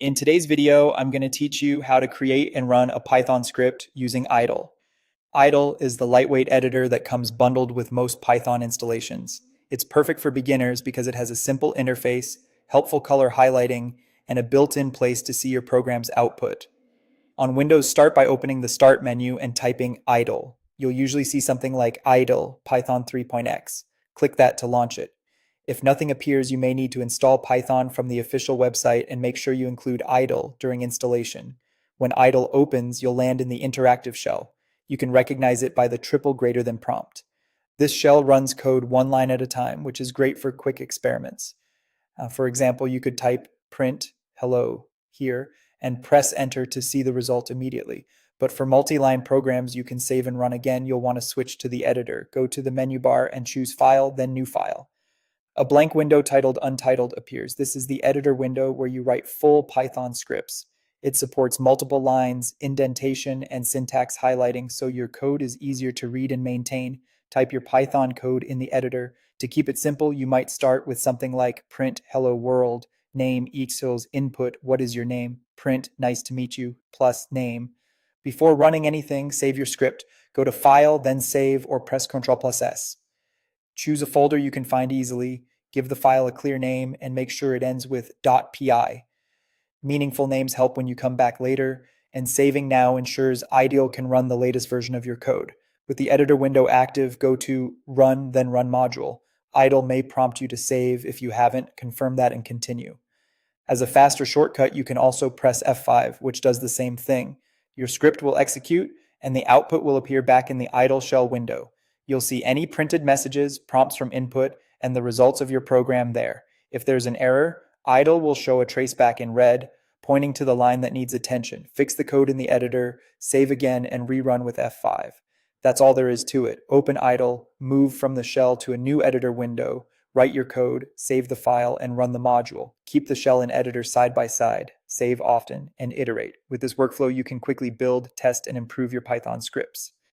In today's video, I'm going to teach you how to create and run a Python script using idle. Idle is the lightweight editor that comes bundled with most Python installations. It's perfect for beginners because it has a simple interface, helpful color highlighting, and a built-in place to see your program's output. On Windows, start by opening the Start menu and typing idle. You'll usually see something like idle Python 3.x. Click that to launch it. If nothing appears, you may need to install Python from the official website and make sure you include idle during installation. When idle opens, you'll land in the interactive shell. You can recognize it by the triple greater than prompt. This shell runs code one line at a time, which is great for quick experiments. For example, you could type print hello here and press enter to see the result immediately. But for multi-line programs you can save and run again, you'll want to switch to the editor. Go to the menu bar and choose File, then New File. A blank window titled Untitled appears. This is the editor window where you write full Python scripts. It supports multiple lines, indentation, and syntax highlighting, so your code is easier to read and maintain. Type your Python code in the editor. To keep it simple, you might start with something like print hello world, name equals input, what is your name, print nice to meet you, plus name. Before running anything, save your script. Go to File, then Save, or press Ctrl+S. Choose a folder you can find easily, give the file a clear name, and make sure it ends with .py. Meaningful names help when you come back later, and saving now ensures idle can run the latest version of your code. With the editor window active, go to Run, then Run Module. Idle may prompt you to save. If you haven't, confirm that and continue. As a faster shortcut, you can also press F5, which does the same thing. Your script will execute, and the output will appear back in the idle shell window. You'll see any printed messages, prompts from input, and the results of your program there. If there's an error, idle will show a traceback in red, pointing to the line that needs attention. Fix the code in the editor, save again, and rerun with F5. That's all there is to it. Open idle, move from the shell to a new editor window, write your code, save the file, and run the module. Keep the shell and editor side by side, save often, and iterate. With this workflow, you can quickly build, test, and improve your Python scripts.